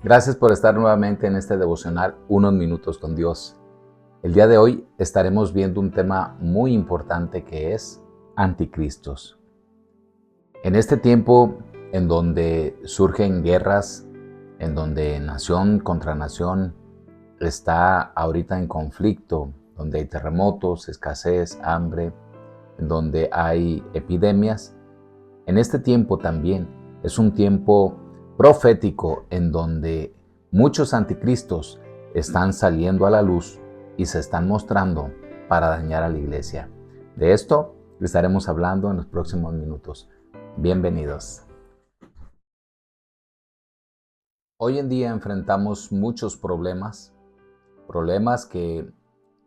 Gracias por estar nuevamente en este devocional Unos Minutos con Dios. El día de hoy estaremos viendo un tema muy importante que es anticristos. En este tiempo en donde surgen guerras, en donde nación contra nación está ahorita en conflicto, donde hay terremotos, escasez, hambre, en donde hay epidemias, en este tiempo también es un tiempo profético en donde muchos anticristos están saliendo a la luz y se están mostrando para dañar a la iglesia. De esto estaremos hablando en los próximos minutos. Bienvenidos. Hoy en día enfrentamos muchos problemas que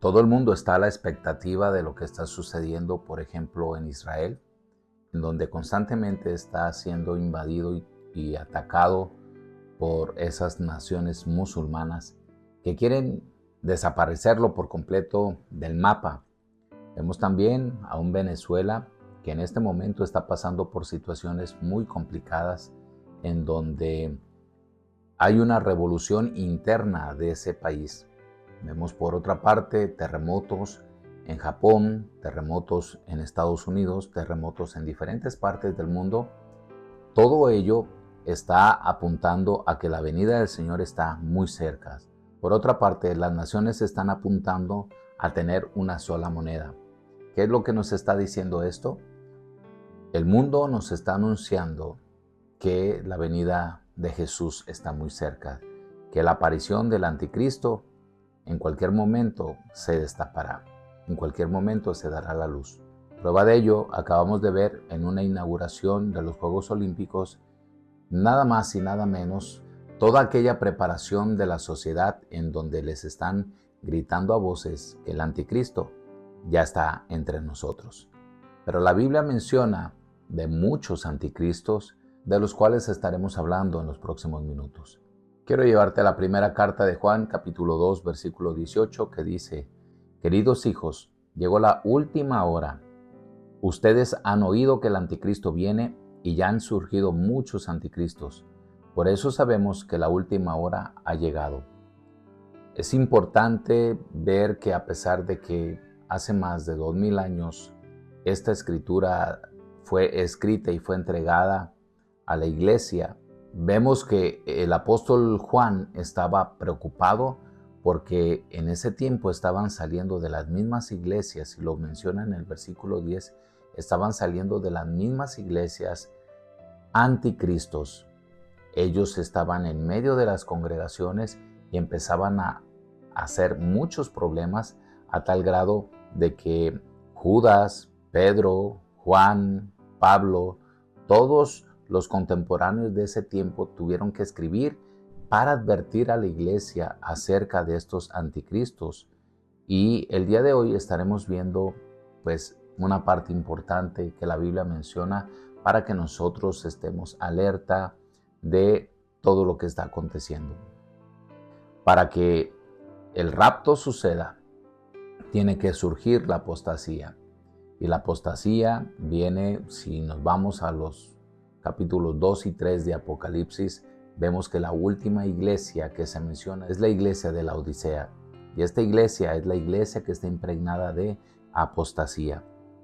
todo el mundo está a la expectativa de lo que está sucediendo, por ejemplo, en Israel, en donde constantemente está siendo invadido y atacado por esas naciones musulmanas que quieren desaparecerlo por completo del mapa. Vemos también a un Venezuela que en este momento está pasando por situaciones muy complicadas, en donde hay una revolución interna de ese país. Vemos por otra parte terremotos en Japón, terremotos en Estados Unidos, terremotos en diferentes partes del mundo. Todo ello está apuntando a que la venida del Señor está muy cerca. Por otra parte, las naciones están apuntando a tener una sola moneda. ¿Qué es lo que nos está diciendo esto? El mundo nos está anunciando que la venida de Jesús está muy cerca, que la aparición del anticristo en cualquier momento se destapará, en cualquier momento se dará la luz. Prueba de ello acabamos de ver en una inauguración de los Juegos Olímpicos, nada más y nada menos, toda aquella preparación de la sociedad en donde les están gritando a voces que el anticristo ya está entre nosotros. Pero la Biblia menciona de muchos anticristos de los cuales estaremos hablando en los próximos minutos. Quiero llevarte a la primera carta de Juan, capítulo 2, versículo 18, que dice: Queridos hijos, llegó la última hora. Ustedes han oído que el anticristo viene y ya han surgido muchos anticristos. Por eso sabemos que la última hora ha llegado. Es importante ver que a pesar de que hace más de 2000 años esta escritura fue escrita y fue entregada a la iglesia, vemos que el apóstol Juan estaba preocupado porque en ese tiempo estaban saliendo de las mismas iglesias, y lo menciona en el versículo 10, estaban saliendo de las mismas iglesias anticristos. Ellos estaban en medio de las congregaciones y empezaban a hacer muchos problemas, a tal grado de que Judas, Pedro, Juan, Pablo, todos los contemporáneos de ese tiempo tuvieron que escribir para advertir a la iglesia acerca de estos anticristos. Y el día de hoy estaremos viendo pues una parte importante que la Biblia menciona para que nosotros estemos alerta de todo lo que está aconteciendo. Para que el rapto suceda, tiene que surgir la apostasía. Y la apostasía viene, si nos vamos a los capítulos 2 y 3 de Apocalipsis, vemos que la última iglesia que se menciona es la iglesia de la Odisea. Y esta iglesia es la iglesia que está impregnada de apostasía.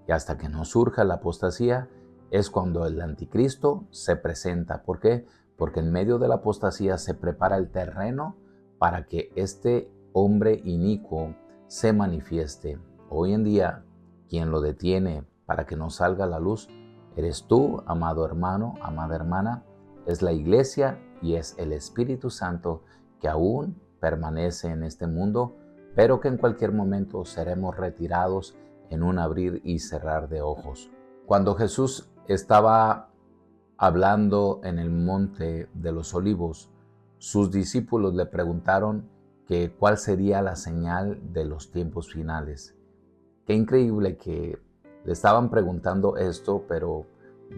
Y hasta que no surja la apostasía, es cuando el anticristo se presenta. ¿Por qué? Porque en medio de la apostasía se prepara el terreno para que este hombre inicuo se manifieste. Hoy en día, quien lo detiene para que no salga a la luz, eres tú, amado hermano, amada hermana, es la iglesia y es el Espíritu Santo que aún permanece en este mundo, pero que en cualquier momento seremos retirados en un abrir y cerrar de ojos. Cuando Jesús estaba hablando en el monte de los olivos, sus discípulos le preguntaron que cuál sería la señal de los tiempos finales. Qué increíble que le estaban preguntando esto, pero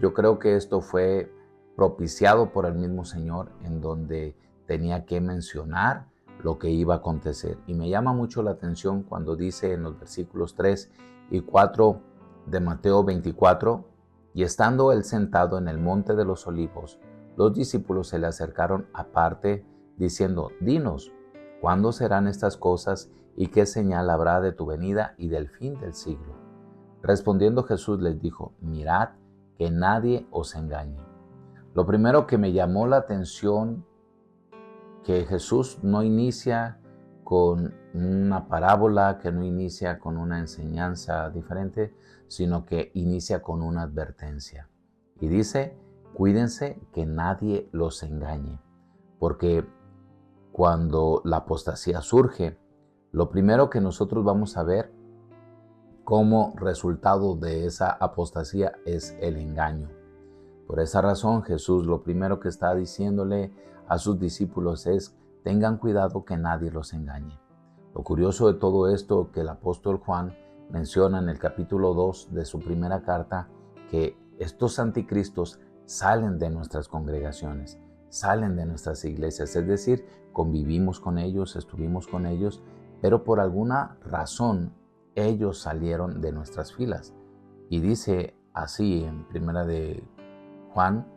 yo creo que esto fue propiciado por el mismo Señor, en donde tenía que mencionar lo que iba a acontecer. Y me llama mucho la atención cuando dice en los versículos 3 y 4 de Mateo 24, y estando él sentado en el monte de los olivos, los discípulos se le acercaron aparte diciendo: Dinos, ¿cuándo serán estas cosas y qué señal habrá de tu venida y del fin del siglo? Respondiendo Jesús les dijo: Mirad que nadie os engañe. Lo primero que me llamó la atención, que Jesús no inicia con una parábola, que no inicia con una enseñanza diferente, sino que inicia con una advertencia. Y dice: cuídense que nadie los engañe, porque cuando la apostasía surge, lo primero que nosotros vamos a ver como resultado de esa apostasía es el engaño. Por esa razón, Jesús lo primero que está diciéndole a sus discípulos es: tengan cuidado que nadie los engañe. Lo curioso de todo esto, que el apóstol Juan menciona en el capítulo 2 de su primera carta, que estos anticristos salen de nuestras congregaciones, salen de nuestras iglesias, es decir, convivimos con ellos, estuvimos con ellos, pero por alguna razón ellos salieron de nuestras filas. Y dice así en primera de Juan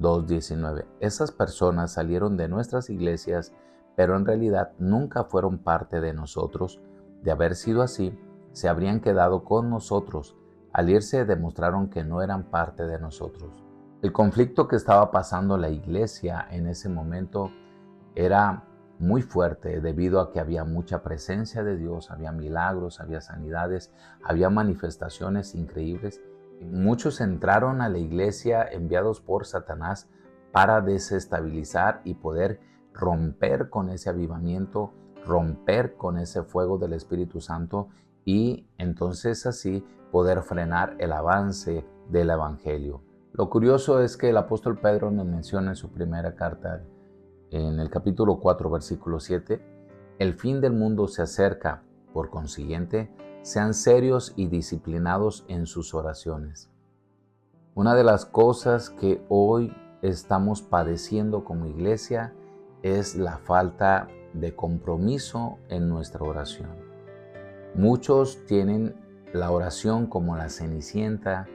2:19, esas personas salieron de nuestras iglesias, pero en realidad nunca fueron parte de nosotros. De haber sido así, se habrían quedado con nosotros. Al irse, demostraron que no eran parte de nosotros. El conflicto que estaba pasando la iglesia en ese momento era muy fuerte, debido a que había mucha presencia de Dios, había milagros, había sanidades, había manifestaciones increíbles. Muchos entraron a la iglesia enviados por Satanás para desestabilizar y poder romper con ese avivamiento, romper con ese fuego del Espíritu Santo, y entonces así poder frenar el avance del Evangelio. Lo curioso es que el apóstol Pedro nos menciona en su primera carta, en el capítulo 4, versículo 7, el fin del mundo se acerca, por consiguiente, sean serios y disciplinados en sus oraciones. Una de las cosas que hoy estamos padeciendo como iglesia es la falta de compromiso en nuestra oración. Muchos tienen la oración como la Cenicienta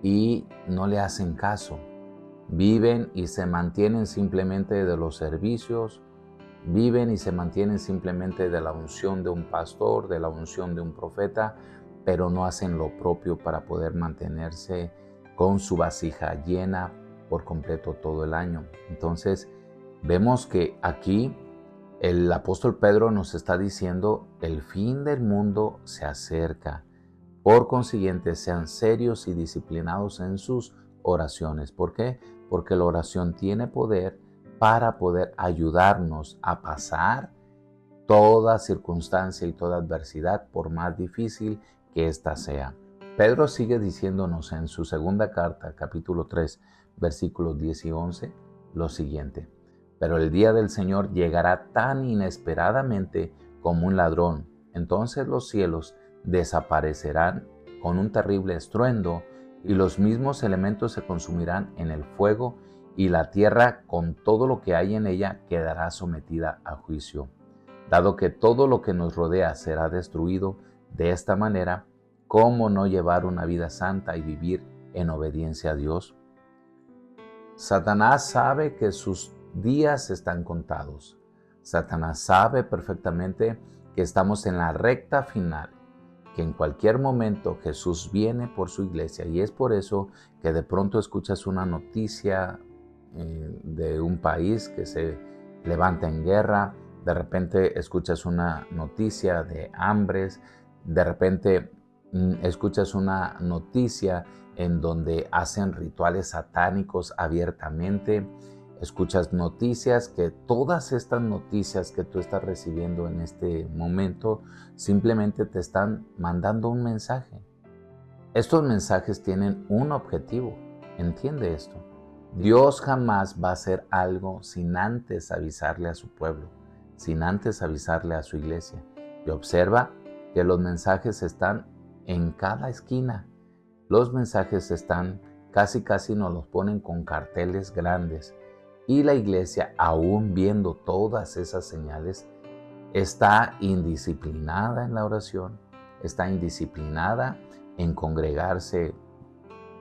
y no le hacen caso. Viven y se mantienen simplemente de los servicios, viven y se mantienen simplemente de la unción de un pastor, de la unción de un profeta, pero no hacen lo propio para poder mantenerse con su vasija llena por completo todo el año. Entonces, vemos que aquí el apóstol Pedro nos está diciendo: el fin del mundo se acerca. Por consiguiente, sean serios y disciplinados en sus oraciones. ¿Por qué? Porque la oración tiene poder para poder ayudarnos a pasar toda circunstancia y toda adversidad, por más difícil que ésta sea. Pedro sigue diciéndonos en su segunda carta, capítulo 3, versículos 10 y 11, lo siguiente: pero el día del Señor llegará tan inesperadamente como un ladrón. Entonces los cielos desaparecerán con un terrible estruendo, y los mismos elementos se consumirán en el fuego, y la tierra con todo lo que hay en ella quedará sometida a juicio. Dado que todo lo que nos rodea será destruido de esta manera, ¿cómo no llevar una vida santa y vivir en obediencia a Dios? Satanás sabe que sus días están contados. Satanás sabe perfectamente que estamos en la recta final, que en cualquier momento Jesús viene por su iglesia, y es por eso que de pronto escuchas una noticia de un país que se levanta en guerra, de repente escuchas una noticia de hambres, de repente escuchas una noticia en donde hacen rituales satánicos abiertamente. Escuchas noticias, que todas estas noticias que tú estás recibiendo en este momento simplemente te están mandando un mensaje. Estos mensajes tienen un objetivo. Entiende esto. Dios jamás va a hacer algo sin antes avisarle a su pueblo, sin antes avisarle a su iglesia. Y observa que los mensajes están en cada esquina. Los mensajes están casi nos los ponen con carteles grandes. Y la iglesia, aún viendo todas esas señales, está indisciplinada en la oración, está indisciplinada en congregarse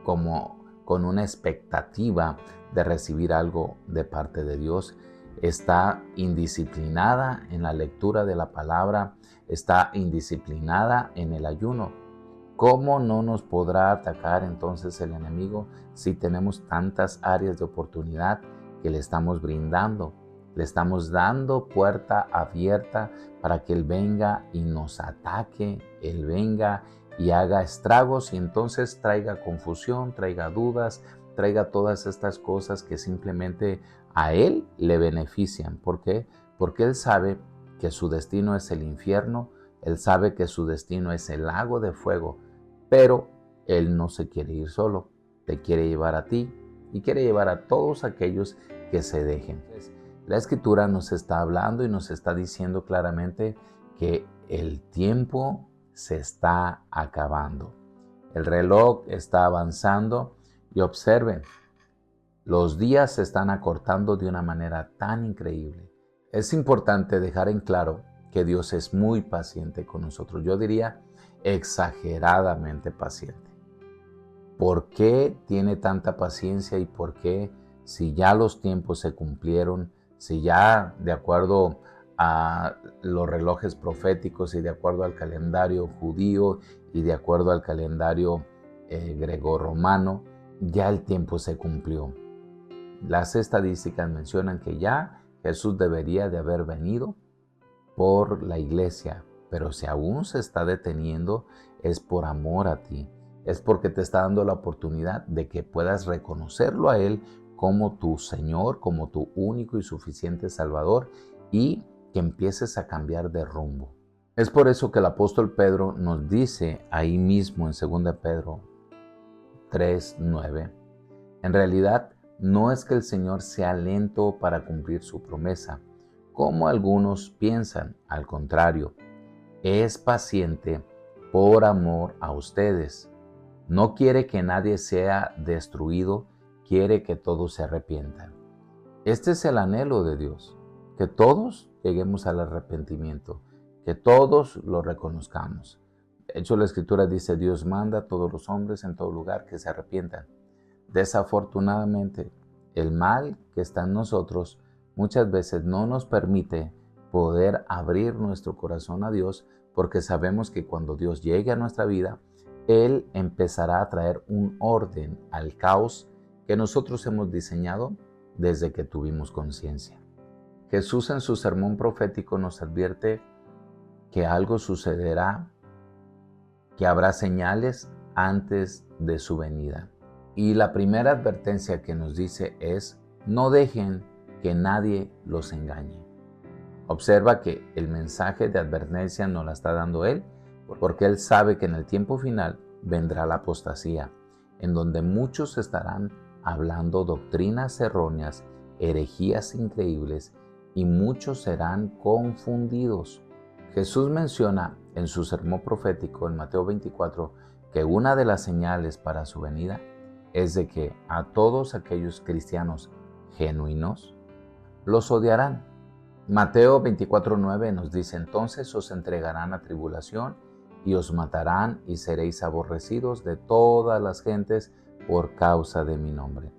como con una expectativa de recibir algo de parte de Dios. está indisciplinada en la lectura de la palabra, está indisciplinada en el ayuno. ¿Cómo no nos podrá atacar entonces el enemigo si tenemos tantas áreas de oportunidad que le estamos brindando? Le estamos dando puerta abierta para que Él venga y nos ataque, Él venga y haga estragos y entonces traiga confusión, traiga dudas, traiga todas estas cosas que simplemente a Él le benefician. ¿Por qué? Porque Él sabe que su destino es el infierno, Él sabe que su destino es el lago de fuego, pero Él no se quiere ir solo, te quiere llevar a ti y quiere llevar a todos aquellos que se dejen. La Escritura nos está hablando y nos está diciendo claramente que el tiempo se está acabando. El reloj está avanzando y observen, los días se están acortando de una manera tan increíble. Es importante dejar en claro que Dios es muy paciente con nosotros. Yo diría exageradamente paciente. ¿Por qué tiene tanta paciencia y por qué, si ya los tiempos se cumplieron, si ya de acuerdo a los relojes proféticos y de acuerdo al calendario judío y de acuerdo al calendario greco-romano, ya el tiempo se cumplió? Las estadísticas mencionan que ya Jesús debería de haber venido por la iglesia, pero si aún se está deteniendo es por amor a ti, es porque te está dando la oportunidad de que puedas reconocerlo a Él como tu Señor, como tu único y suficiente Salvador y que empieces a cambiar de rumbo. Es por eso que el apóstol Pedro nos dice ahí mismo en 2 Pedro 3:9, en realidad no es que el Señor sea lento para cumplir su promesa, como algunos piensan, al contrario, es paciente por amor a ustedes. No quiere que nadie sea destruido, quiere que todos se arrepientan. Este es el anhelo de Dios, que todos lleguemos al arrepentimiento, que todos lo reconozcamos. De hecho, la Escritura dice, Dios manda a todos los hombres en todo lugar que se arrepientan. Desafortunadamente, el mal que está en nosotros muchas veces no nos permite poder abrir nuestro corazón a Dios, porque sabemos que cuando Dios llegue a nuestra vida, Él empezará a traer un orden al caos que nosotros hemos diseñado desde que tuvimos conciencia. Jesús en su sermón profético nos advierte que algo sucederá, que habrá señales antes de su venida. Y la primera advertencia que nos dice es, no dejen que nadie los engañe. Observa que el mensaje de advertencia nos la está dando Él, porque Él sabe que en el tiempo final vendrá la apostasía, en donde muchos estarán hablando doctrinas erróneas, herejías increíbles, y muchos serán confundidos. Jesús menciona en su sermón profético en Mateo 24 que una de las señales para su venida es de que a todos aquellos cristianos genuinos los odiarán. Mateo 24:9 nos dice, entonces os entregarán a tribulación y os matarán y seréis aborrecidos de todas las gentes por causa de mi nombre.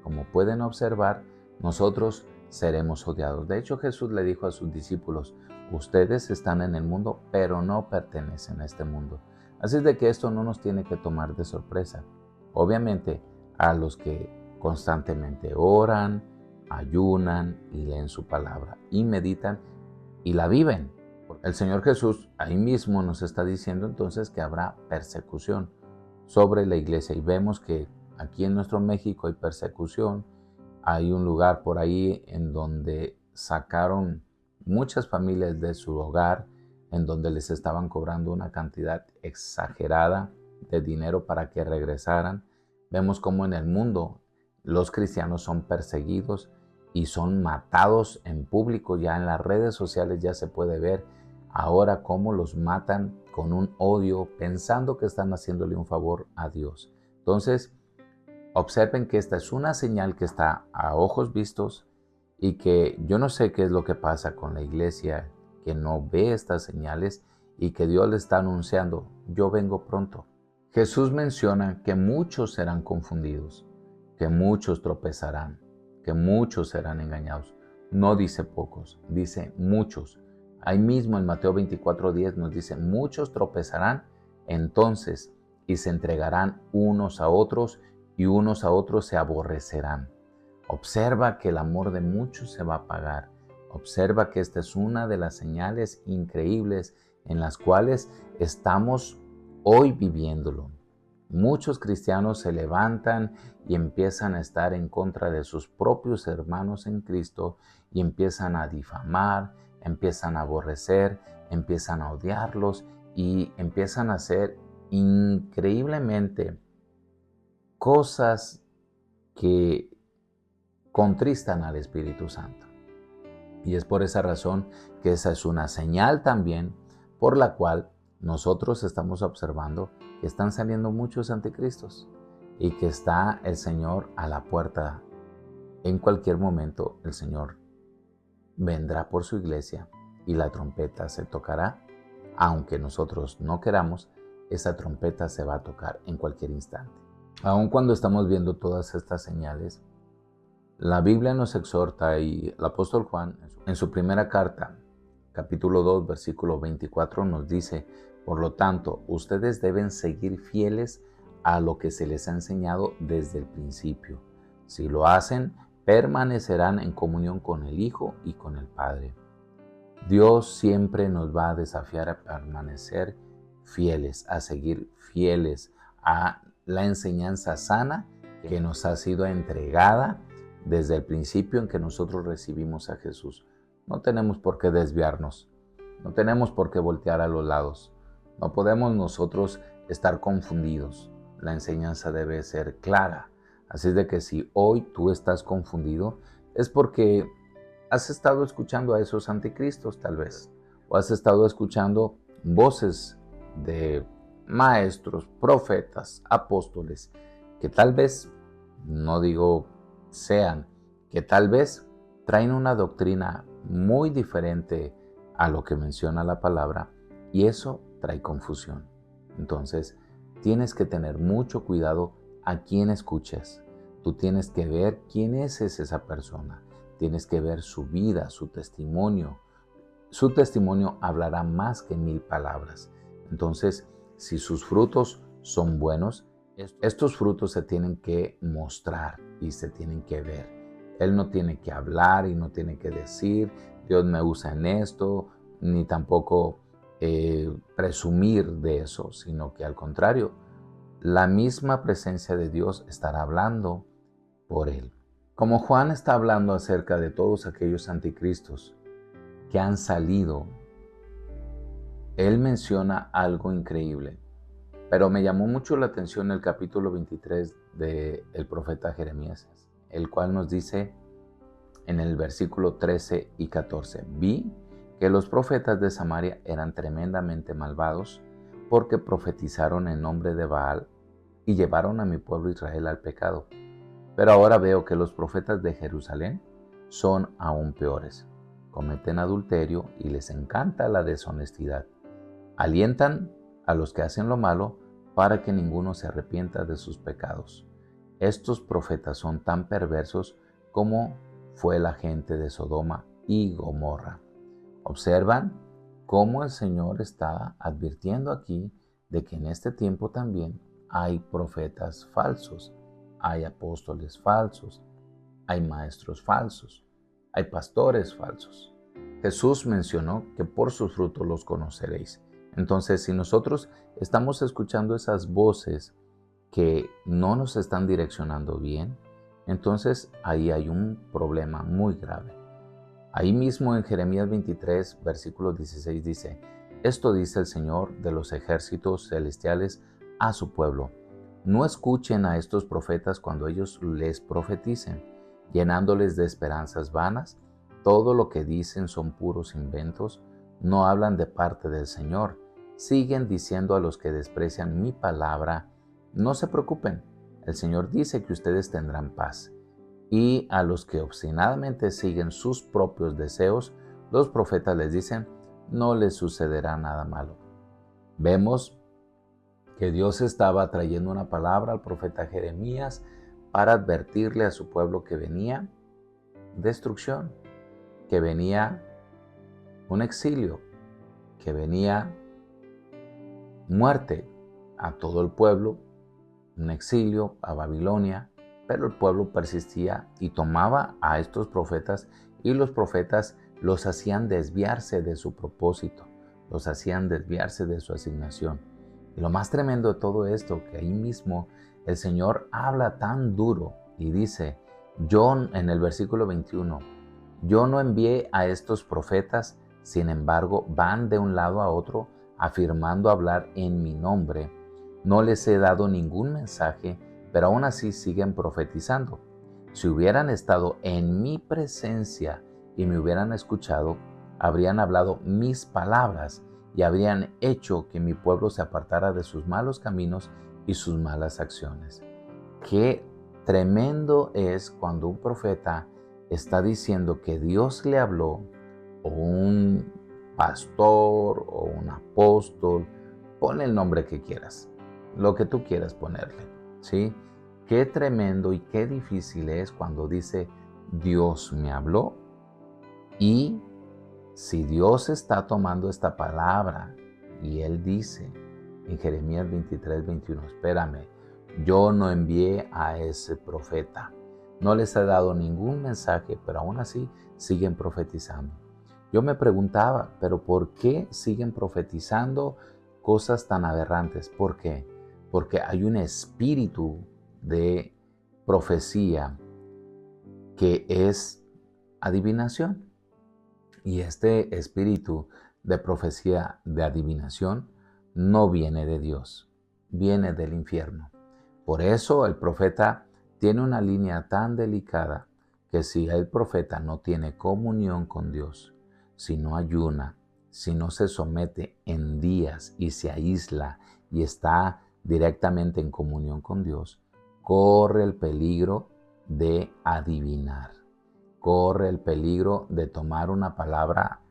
Como pueden observar, nosotros seremos odiados. De hecho, Jesús le dijo a sus discípulos, ustedes están en el mundo, pero no pertenecen a este mundo. Así es de que esto no nos tiene que tomar de sorpresa. Obviamente, a los que constantemente oran, ayunan y leen su palabra y meditan y la viven. El Señor Jesús ahí mismo nos está diciendo entonces que habrá persecución sobre la iglesia y vemos que aquí en nuestro México hay persecución. Hay un lugar por ahí en donde sacaron muchas familias de su hogar, en donde les estaban cobrando una cantidad exagerada de dinero para que regresaran. Vemos cómo en el mundo los cristianos son perseguidos y son matados en público. Ya en las redes sociales ya se puede ver ahora cómo los matan con un odio, pensando que están haciéndole un favor a Dios. Entonces, observen que esta es una señal que está a ojos vistos y que yo no sé qué es lo que pasa con la iglesia que no ve estas señales y que Dios le está anunciando, yo vengo pronto. Jesús menciona que muchos serán confundidos, que muchos tropezarán, que muchos serán engañados. No dice pocos, dice muchos. Ahí mismo en Mateo 24:10 nos dice, muchos tropezarán entonces y se entregarán unos a otros y unos a otros se aborrecerán. Observa que el amor de muchos se va a apagar. Observa que esta es una de las señales increíbles en las cuales estamos hoy viviéndolo. Muchos cristianos se levantan y empiezan a estar en contra de sus propios hermanos en Cristo y empiezan a difamar, empiezan a aborrecer, empiezan a odiarlos y empiezan a hacer increíblemente cosas que contristan al Espíritu Santo. Y es por esa razón que esa es una señal también por la cual nosotros estamos observando que están saliendo muchos anticristos y que está el Señor a la puerta. En cualquier momento el Señor vendrá por su iglesia y la trompeta se tocará. Aunque nosotros no queramos, esa trompeta se va a tocar en cualquier instante. Aun cuando estamos viendo todas estas señales, la Biblia nos exhorta y el apóstol Juan en su primera carta, capítulo 2, versículo 24 nos dice, por lo tanto, ustedes deben seguir fieles a lo que se les ha enseñado desde el principio. Si lo hacen, permanecerán en comunión con el Hijo y con el Padre. Dios siempre nos va a desafiar a permanecer fieles, a seguir fieles a la enseñanza sana que nos ha sido entregada desde el principio en que nosotros recibimos a Jesús. No tenemos por qué desviarnos, no tenemos por qué voltear a los lados, no podemos nosotros estar confundidos. La enseñanza debe ser clara. Así es de que si hoy tú estás confundido, es porque has estado escuchando a esos anticristos tal vez, o has estado escuchando voces de maestros, profetas, apóstoles, que tal vez, no digo sean, que tal vez traen una doctrina muy diferente a lo que menciona la palabra y eso trae confusión. Entonces, tienes que tener mucho cuidado a quién escuches. Tú tienes que ver quién es esa persona. Tienes que ver su vida, su testimonio. Su testimonio hablará más que 1000 palabras. Entonces, si sus frutos son buenos, estos frutos se tienen que mostrar y se tienen que ver. Él no tiene que hablar y no tiene que decir, Dios me usa en esto, ni tampoco presumir de eso, sino que al contrario, la misma presencia de Dios estará hablando por él. Como Juan está hablando acerca de todos aquellos anticristos que han salido, él menciona algo increíble. Pero me llamó mucho la atención el capítulo 23 del profeta Jeremías, el cual nos dice en el versículo 13 y 14, vi que los profetas de Samaria eran tremendamente malvados porque profetizaron en nombre de Baal y llevaron a mi pueblo Israel al pecado. Pero ahora veo que los profetas de Jerusalén son aún peores. Cometen adulterio y les encanta la deshonestidad. Alientan a los que hacen lo malo para que ninguno se arrepienta de sus pecados. Estos profetas son tan perversos como fue la gente de Sodoma y Gomorra. Observan cómo el Señor está advirtiendo aquí de que en este tiempo también hay profetas falsos, hay apóstoles falsos, hay maestros falsos, hay pastores falsos. Jesús mencionó que por sus frutos los conoceréis. Entonces, si nosotros estamos escuchando esas voces que no nos están direccionando bien, entonces ahí hay un problema muy grave. Ahí mismo en Jeremías 23, versículo 16 dice, esto dice el Señor de los ejércitos celestiales a su pueblo. No escuchen a estos profetas cuando ellos les profeticen, llenándoles de esperanzas vanas. Todo lo que dicen son puros inventos, no hablan de parte del Señor. Siguen diciendo a los que desprecian mi palabra, no se preocupen, el Señor dice que ustedes tendrán paz. Y a los que obstinadamente siguen sus propios deseos, los profetas les dicen, no les sucederá nada malo. Vemos que Dios estaba trayendo una palabra al profeta Jeremías para advertirle a su pueblo que venía destrucción. que venía un exilio, que venía muerte a todo el pueblo, un exilio a Babilonia, pero el pueblo persistía y tomaba a estos profetas y los profetas los hacían desviarse de su propósito, los hacían desviarse de su asignación. Y lo más tremendo de todo esto, que ahí mismo el Señor habla tan duro y dice, yo en el versículo 21, yo no envié a estos profetas, sin embargo van de un lado a otro afirmando hablar en mi nombre. No les he dado ningún mensaje, pero aún así siguen profetizando. Si hubieran estado en mi presencia y me hubieran escuchado, habrían hablado mis palabras y habrían hecho que mi pueblo se apartara de sus malos caminos y sus malas acciones. Qué tremendo es cuando un profeta está diciendo que Dios le habló, o un pastor o un apóstol, ponle el nombre que quieras, lo que tú quieras ponerle, ¿sí? Qué tremendo y qué difícil es cuando dice Dios me habló. Y si Dios está tomando esta palabra y Él dice en Jeremías 23:21, espérame, yo no envié a ese profeta, no les he dado ningún mensaje, pero aún así siguen profetizando. Yo me preguntaba, pero ¿por qué siguen profetizando cosas tan aberrantes? ¿Por qué? Porque hay un espíritu de profecía que es adivinación. Y este espíritu de profecía, de adivinación, no viene de Dios, viene del infierno. Por eso el profeta tiene una línea tan delicada que si el profeta no tiene comunión con Dios, si no ayuna, si no se somete en días y se aísla y está directamente en comunión con Dios, corre el peligro de adivinar. Corre el peligro de tomar una palabra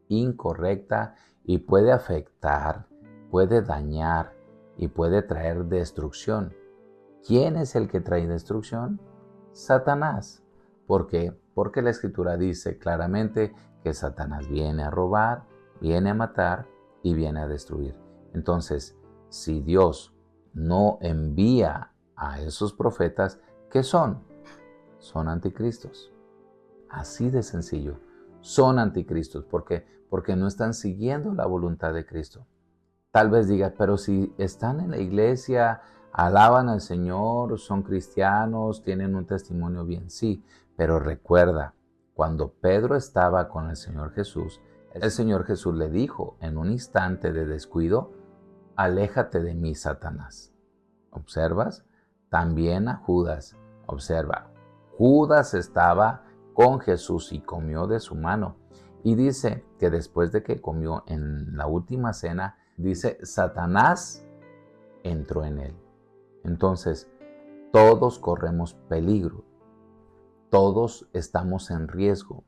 incorrecta y puede afectar, puede dañar y puede traer destrucción. ¿Quién es el que trae destrucción? Satanás. ¿Por qué? Porque la Escritura dice claramente que Satanás viene a robar, viene a matar y viene a destruir. Entonces, si Dios no envía a esos profetas, ¿qué son? Son anticristos. Así de sencillo. Son anticristos. ¿Por qué? Porque no están siguiendo la voluntad de Cristo. Tal vez digas, pero si están en la iglesia, alaban al Señor, son cristianos, tienen un testimonio bien. Sí, pero recuerda, cuando Pedro estaba con el Señor Jesús, el Señor Jesús le dijo en un instante de descuido, aléjate de mí, Satanás. ¿Observas? También a Judas. Observa, Judas estaba con Jesús y comió de su mano. Y dice que después de que comió en la última cena, dice, Satanás entró en él. Entonces, todos corremos peligro, todos estamos en riesgo.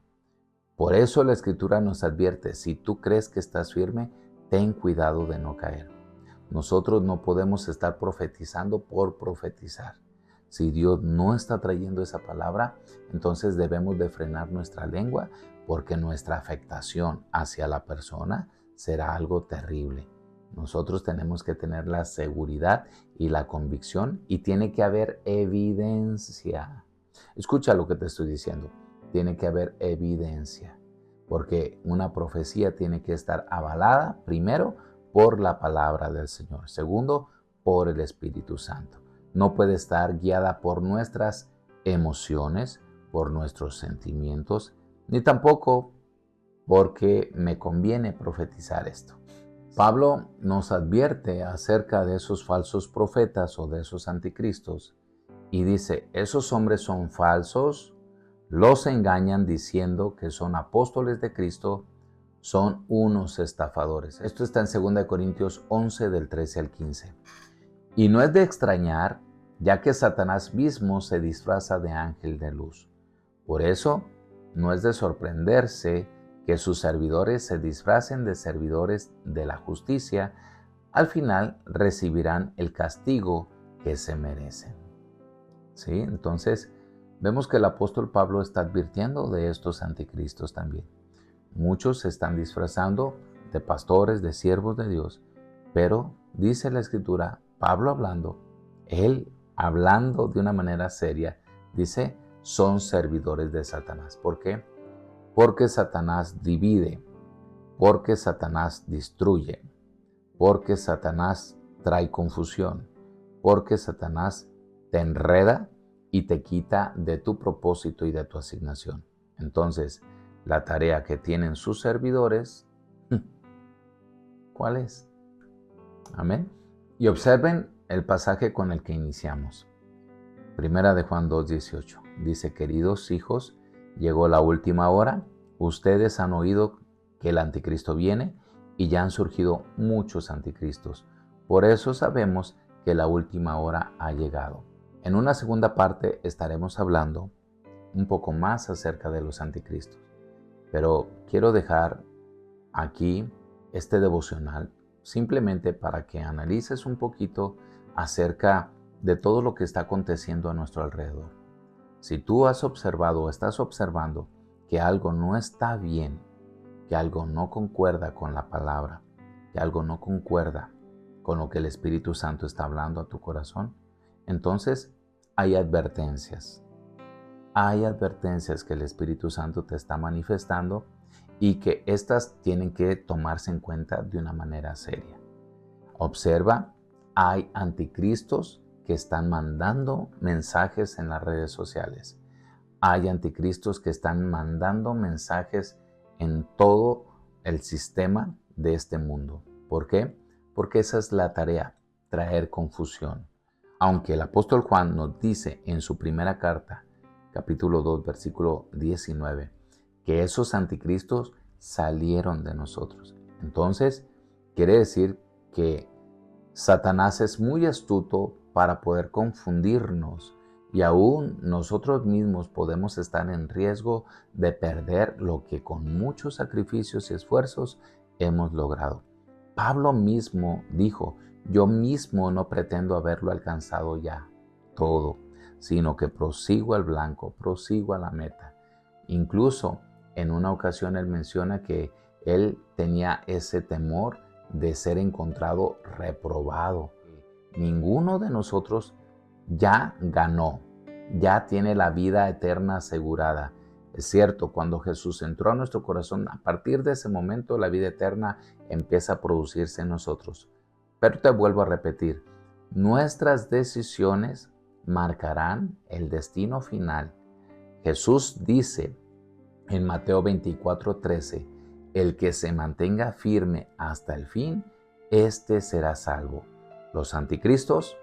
Por eso la Escritura nos advierte, si tú crees que estás firme, ten cuidado de no caer. Nosotros no podemos estar profetizando por profetizar. Si Dios no está trayendo esa palabra, entonces debemos de frenar nuestra lengua porque nuestra afectación hacia la persona será algo terrible. Nosotros tenemos que tener la seguridad y la convicción y tiene que haber evidencia. Escucha lo que te estoy diciendo. Tiene que haber evidencia porque una profecía tiene que estar avalada primero por la palabra del Señor. Segundo, por el Espíritu Santo. No puede estar guiada por nuestras emociones, por nuestros sentimientos, ni tampoco porque me conviene profetizar esto. Pablo nos advierte acerca de esos falsos profetas o de esos anticristos y dice, esos hombres son falsos, los engañan diciendo que son apóstoles de Cristo, son unos estafadores. Esto está en 2 Corintios 11 del 13 al 15. Y no es de extrañar, ya que Satanás mismo se disfraza de ángel de luz. Por eso, no es de sorprenderse que sus servidores se disfracen de servidores de la justicia. Al final recibirán el castigo que se merecen. ¿Sí? Entonces, vemos que el apóstol Pablo está advirtiendo de estos anticristos también. Muchos se están disfrazando de pastores, de siervos de Dios, pero dice la Escritura, Pablo hablando, él hablando de una manera seria, dice, son servidores de Satanás. ¿Por qué? Porque Satanás divide, porque Satanás destruye, porque Satanás trae confusión, porque Satanás te enreda y te quita de tu propósito y de tu asignación. Entonces, la tarea que tienen sus servidores, ¿cuál es? Amén. Y observen el pasaje con el que iniciamos. Primera de Juan 2:18. Dice, queridos hijos, llegó la última hora. Ustedes han oído que el anticristo viene y ya han surgido muchos anticristos. Por eso sabemos que la última hora ha llegado. En una segunda parte estaremos hablando un poco más acerca de los anticristos. Pero quiero dejar aquí este devocional simplemente para que analices un poquito acerca de todo lo que está aconteciendo a nuestro alrededor. Si tú has observado o estás observando que algo no está bien, que algo no concuerda con la palabra, que algo no concuerda con lo que el Espíritu Santo está hablando a tu corazón, entonces hay advertencias. Hay advertencias que el Espíritu Santo te está manifestando y que éstas tienen que tomarse en cuenta de una manera seria. Observa, hay anticristos que están mandando mensajes en las redes sociales. Hay anticristos que están mandando mensajes en todo el sistema de este mundo. ¿Por qué? Porque esa es la tarea, traer confusión. Aunque el apóstol Juan nos dice en su primera carta, capítulo 2, versículo 19, que esos anticristos salieron de nosotros. Entonces, quiere decir que Satanás es muy astuto para poder confundirnos y aún nosotros mismos podemos estar en riesgo de perder lo que con muchos sacrificios y esfuerzos hemos logrado. Pablo mismo dijo, yo mismo no pretendo haberlo alcanzado ya todo, sino que prosigo al blanco, prosigo a la meta. Incluso en una ocasión él menciona que él tenía ese temor de ser encontrado reprobado. Ninguno de nosotros ya ganó, ya tiene la vida eterna asegurada. Es cierto, cuando Jesús entró a nuestro corazón, a partir de ese momento la vida eterna empieza a producirse en nosotros. Pero te vuelvo a repetir, nuestras decisiones marcarán el destino final. Jesús dice en Mateo 24:13, el que se mantenga firme hasta el fin, éste será salvo. Los anticristos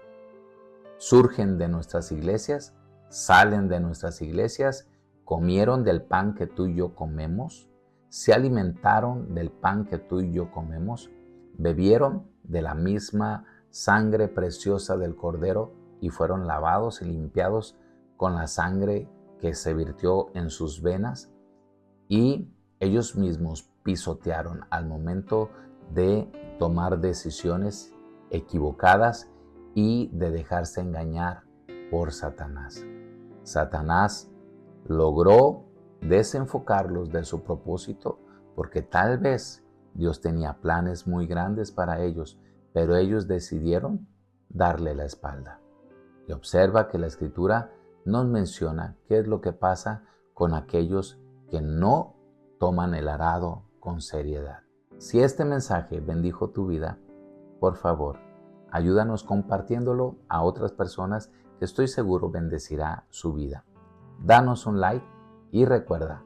surgen de nuestras iglesias, salen de nuestras iglesias, comieron del pan que tú y yo comemos, se alimentaron del pan que tú y yo comemos, bebieron de la misma sangre preciosa del Cordero y fueron lavados y limpiados con la sangre que se virtió en sus venas, y ellos mismos pisotearon al momento de tomar decisiones equivocadas y de dejarse engañar por Satanás. Satanás logró desenfocarlos de su propósito porque tal vez Dios tenía planes muy grandes para ellos, pero ellos decidieron darle la espalda. Y observa que la Escritura nos menciona qué es lo que pasa con aquellos que no toman el arado con seriedad. Si este mensaje bendijo tu vida, por favor, ayúdanos compartiéndolo a otras personas que estoy seguro bendecirá su vida. Danos un like y recuerda,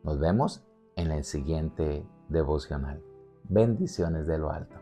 nos vemos en el siguiente devocional. Bendiciones de lo alto.